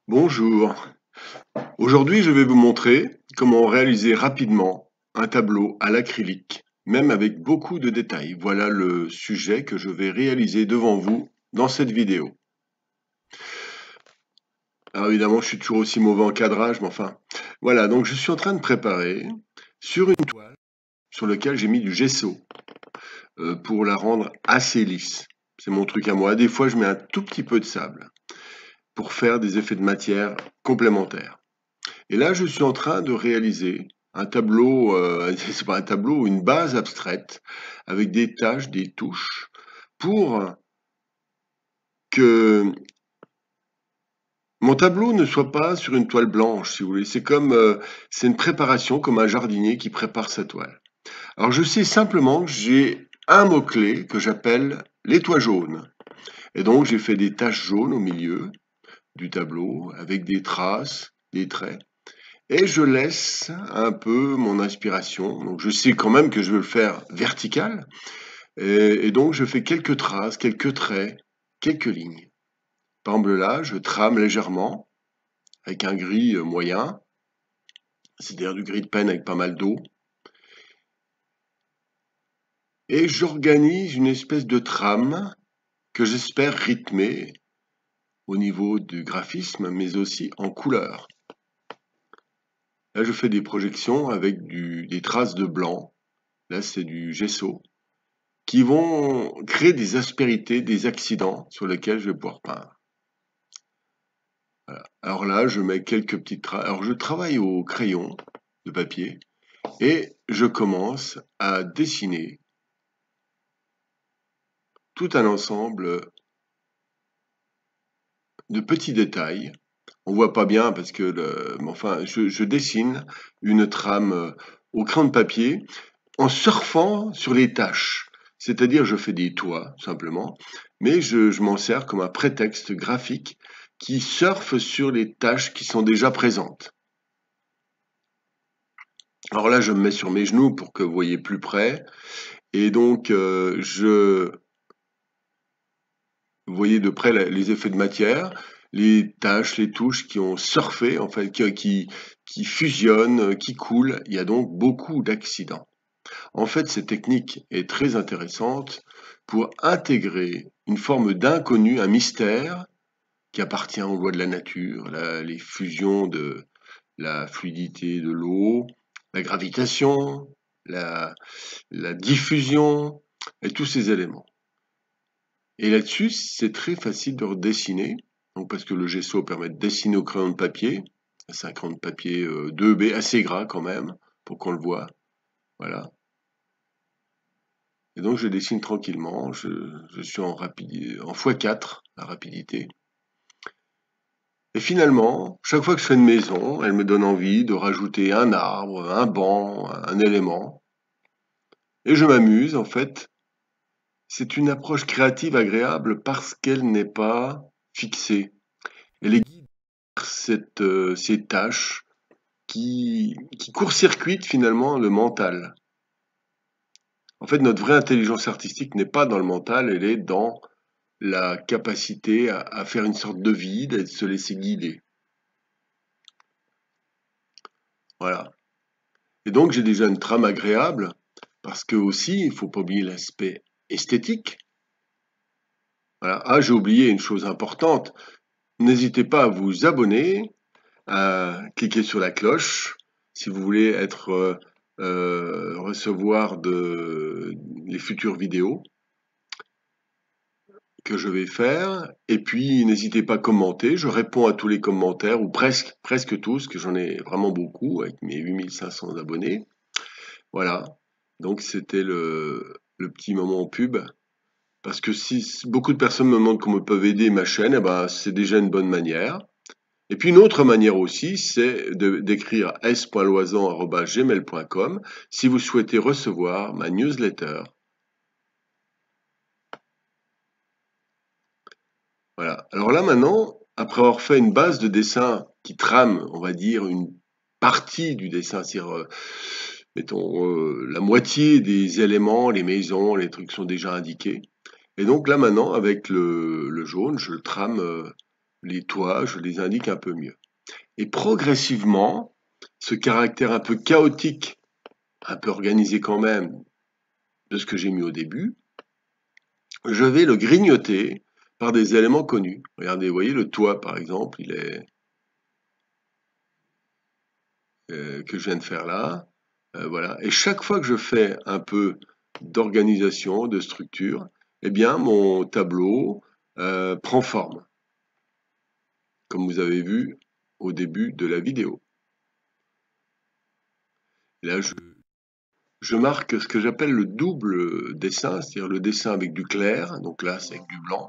Bonjour. Aujourd'hui, je vais vous montrer comment réaliser rapidement un tableau à l'acrylique, même avec beaucoup de détails. Voilà le sujet que je vais réaliser devant vous dans cette vidéo. Alors évidemment, je suis toujours aussi mauvais en cadrage, mais enfin, voilà. Donc je suis en train de préparer sur une toile sur laquelle j'ai mis du gesso pour la rendre assez lisse. C'est mon truc à moi. Des fois, je mets un tout petit peu de sable pour faire des effets de matière complémentaires. Et là, je suis en train de réaliser un tableau, c'est pas un tableau, une base abstraite avec des tâches, des touches pour que mon tableau ne soit pas sur une toile blanche, si vous voulez. C'est une préparation comme un jardinier qui prépare sa toile. Alors, je sais simplement que j'ai un mot-clé que j'appelle les toits jaunes. Et donc, j'ai fait des taches jaunes au milieu du tableau avec des traces, des traits. Et je laisse un peu mon inspiration. Donc je sais quand même que je veux le faire vertical. Et donc je fais quelques traces, quelques traits, quelques lignes. Par exemple là, je trame légèrement avec un gris moyen, c'est-à-dire du gris de peine avec pas mal d'eau. Et j'organise une espèce de trame que j'espère rythmer au niveau du graphisme, mais aussi en couleur. Là, je fais des projections avec des traces de blanc. Là, c'est du gesso, qui vont créer des aspérités, des accidents sur lesquels je vais pouvoir peindre. Voilà. Alors là, je mets quelques petites traces. Alors je travaille au crayon de papier et je commence à dessiner tout un ensemble de petits détails. On voit pas bien parce que enfin, je dessine une trame au crayon de papier en surfant sur les tâches. C'est-à-dire, je fais des toits, simplement, mais je m'en sers comme un prétexte graphique qui surfe sur les tâches qui sont déjà présentes. Alors là, je me mets sur mes genoux pour que vous voyez plus près. Et donc, vous voyez de près les effets de matière, les tâches, les touches qui ont surfé, en fait, qui fusionnent, qui coulent. Il y a donc beaucoup d'accidents. En fait, cette technique est très intéressante pour intégrer une forme d'inconnu, un mystère qui appartient aux lois de la nature, les fusions de la fluidité de l'eau, la gravitation, la, la diffusion, et tous ces éléments. Et là-dessus, c'est très facile de redessiner, donc parce que le gesso permet de dessiner au crayon de papier. C'est un crayon de papier 2B assez gras quand même, pour qu'on le voit. Voilà. Et donc je dessine tranquillement, je suis en x4, la rapidité. Et finalement, chaque fois que je fais une maison, elle me donne envie de rajouter un arbre, un banc, un élément. Et je m'amuse, en fait. C'est une approche créative agréable parce qu'elle n'est pas fixée. Elle est guidée par ces tâches qui court-circuitent finalement le mental. En fait, notre vraie intelligence artistique n'est pas dans le mental, elle est dans la capacité à faire une sorte de vide et de se laisser guider. Voilà. Et donc j'ai déjà une trame agréable, parce que aussi, il ne faut pas oublier l'aspect esthétique. Voilà. Ah, j'ai oublié une chose importante. N'hésitez pas à vous abonner, à cliquer sur la cloche si vous voulez recevoir les futures vidéos que je vais faire. Et puis, n'hésitez pas à commenter. Je réponds à tous les commentaires, ou presque tous, que j'en ai vraiment beaucoup, avec mes 8500 abonnés. Voilà. Donc, c'était le petit moment en pub. Parce que si beaucoup de personnes me demandent comment ils peuvent aider ma chaîne, eh ben, c'est déjà une bonne manière. Et puis une autre manière aussi, c'est d'écrire s.loisan@gmail.com si vous souhaitez recevoir ma newsletter. Voilà. Alors là maintenant, après avoir fait une base de dessin qui trame, on va dire, une partie du dessin, c'est-à-dire, mettons, la moitié des éléments, les maisons, les trucs sont déjà indiqués. Et donc là maintenant, avec le jaune, je trame les toits, je les indique un peu mieux. Et progressivement, ce caractère un peu chaotique, un peu organisé quand même, de ce que j'ai mis au début, je vais le grignoter par des éléments connus. Regardez, vous voyez le toit par exemple, il est que je viens de faire là. Voilà. Et chaque fois que je fais un peu d'organisation, de structure, eh bien mon tableau prend forme, comme vous avez vu au début de la vidéo. Là, je marque ce que j'appelle le double dessin, c'est-à-dire le dessin avec du clair, donc là c'est avec du blanc.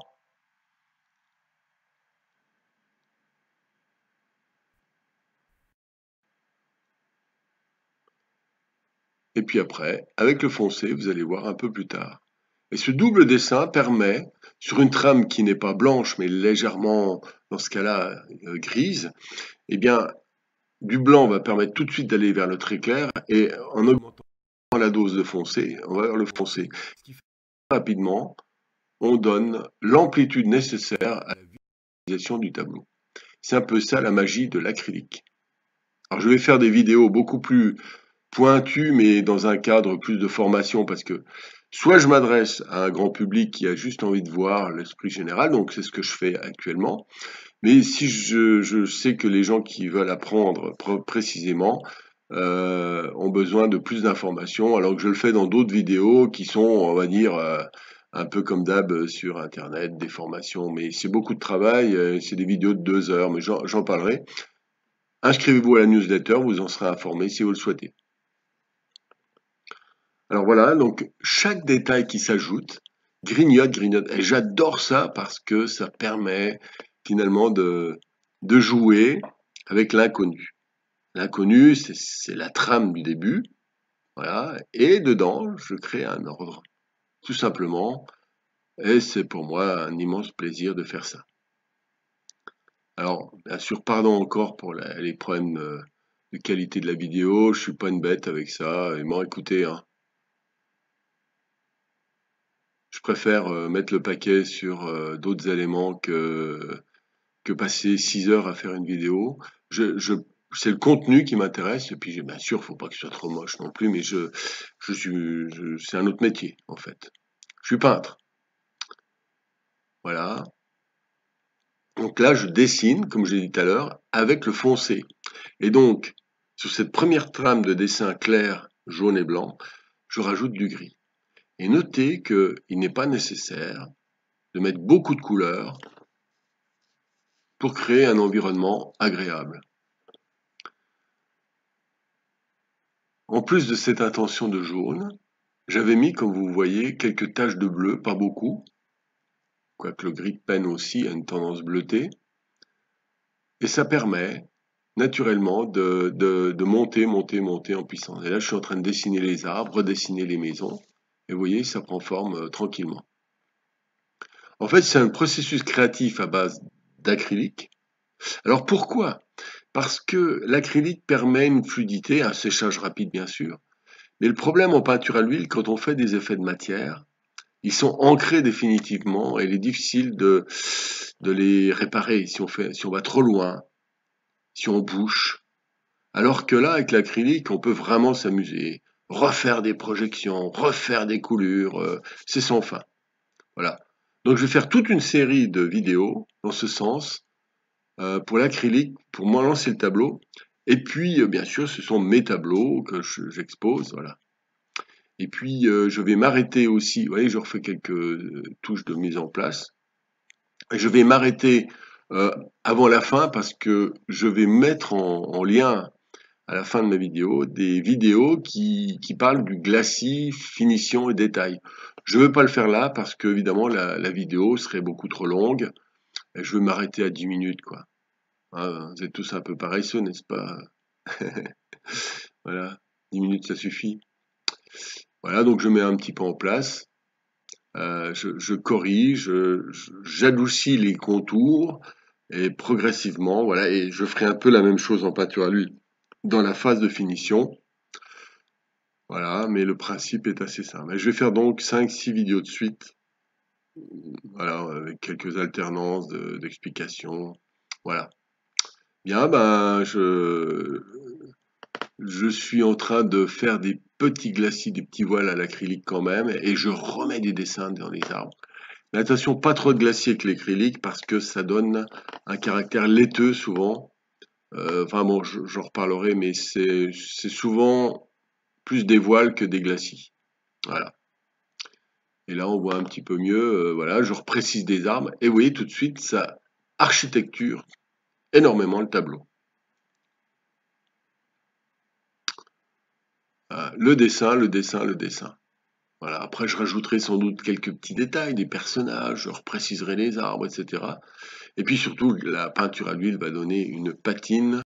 Et puis après, avec le foncé, vous allez voir un peu plus tard. Et ce double dessin permet, sur une trame qui n'est pas blanche, mais légèrement, dans ce cas-là, grise, eh bien, du blanc va permettre tout de suite d'aller vers le très clair, et en augmentant la dose de foncé, on va vers le foncé. Ce qui fait que rapidement, on donne l'amplitude nécessaire à la visualisation du tableau. C'est un peu ça la magie de l'acrylique. Alors je vais faire des vidéos beaucoup plus pointues, mais dans un cadre plus de formation, parce que soit je m'adresse à un grand public qui a juste envie de voir l'esprit général, donc c'est ce que je fais actuellement, mais si je sais que les gens qui veulent apprendre précisément ont besoin de plus d'informations, alors que je le fais dans d'autres vidéos qui sont, on va dire, un peu comme d'hab sur Internet, des formations, mais c'est beaucoup de travail, c'est des vidéos de 2 heures, mais j'en parlerai. Inscrivez-vous à la newsletter, vous en serez informé si vous le souhaitez. Alors voilà, donc chaque détail qui s'ajoute grignote, grignote. Et j'adore ça parce que ça permet finalement de jouer avec l'inconnu. L'inconnu, c'est la trame du début, voilà, et dedans, je crée un ordre, tout simplement, et c'est pour moi un immense plaisir de faire ça. Alors, bien sûr, pardon encore pour les problèmes de qualité de la vidéo, je suis pas une bête avec ça, et bon, écoutez, hein, je préfère mettre le paquet sur d'autres éléments que passer 6 heures à faire une vidéo. C'est le contenu qui m'intéresse, et puis bien sûr, faut pas que ce soit trop moche non plus, mais c'est un autre métier en fait. Je suis peintre, voilà. Donc là, je dessine, comme j'ai dit tout à l'heure, avec le foncé. Et donc, sur cette première trame de dessin clair, jaune et blanc, je rajoute du gris. Et notez qu'il n'est pas nécessaire de mettre beaucoup de couleurs pour créer un environnement agréable. En plus de cette intention de jaune, j'avais mis, comme vous voyez, quelques taches de bleu, pas beaucoup, quoique le gris de peine aussi a une tendance bleutée, et ça permet naturellement de monter, monter, monter en puissance. Et là, je suis en train de dessiner les arbres, redessiner les maisons, et vous voyez, ça prend forme tranquillement. En fait, c'est un processus créatif à base d'acrylique. Alors pourquoi? Parce que l'acrylique permet une fluidité, un séchage rapide bien sûr, mais le problème en peinture à l'huile, quand on fait des effets de matière, ils sont ancrés définitivement et il est difficile de les réparer si on va trop loin, si on bouche. Alors que là, avec l'acrylique, on peut vraiment s'amuser, refaire des projections, refaire des coulures, c'est sans fin. Voilà. Donc je vais faire toute une série de vidéos dans ce sens pour l'acrylique, pour moi lancer le tableau. Et puis, bien sûr, ce sont mes tableaux que j'expose, voilà. Et puis, je vais m'arrêter aussi, vous voyez, je refais quelques touches de mise en place. Et je vais m'arrêter euh, avant la fin parce que je vais mettre en lien à la fin de ma vidéo des vidéos qui parlent du glacis, finition et détail. Je ne veux pas le faire là parce que, évidemment, la vidéo serait beaucoup trop longue. Et je veux m'arrêter à 10 minutes, quoi. Hein, vous êtes tous un peu paresseux, n'est-ce pas? Voilà, 10 minutes, ça suffit. Voilà, donc je mets un petit peu en place. Je corrige, j'adoucis les contours et progressivement, voilà, et je ferai un peu la même chose en peinture à l'huile dans la phase de finition. Voilà, mais le principe est assez simple. Et je vais faire donc 5-6 vidéos de suite voilà, avec quelques alternances d'explications. Voilà. Bien, ben, je suis en train de faire des petits glacis, des petits voiles à l'acrylique quand même, et je remets des dessins dans les arbres. Mais attention, pas trop de glacis avec l'acrylique parce que ça donne un caractère laiteux souvent. Enfin bon, j'en reparlerai, mais c'est souvent plus des voiles que des glacis. Voilà. Et là, on voit un petit peu mieux. Voilà, je reprécise des arbres. Et vous voyez tout de suite, ça architecture énormément le tableau. Le dessin, le dessin, le dessin. Voilà. Après, je rajouterai sans doute quelques petits détails, des personnages, je repréciserai les arbres, etc. Et puis surtout, la peinture à l'huile va donner une patine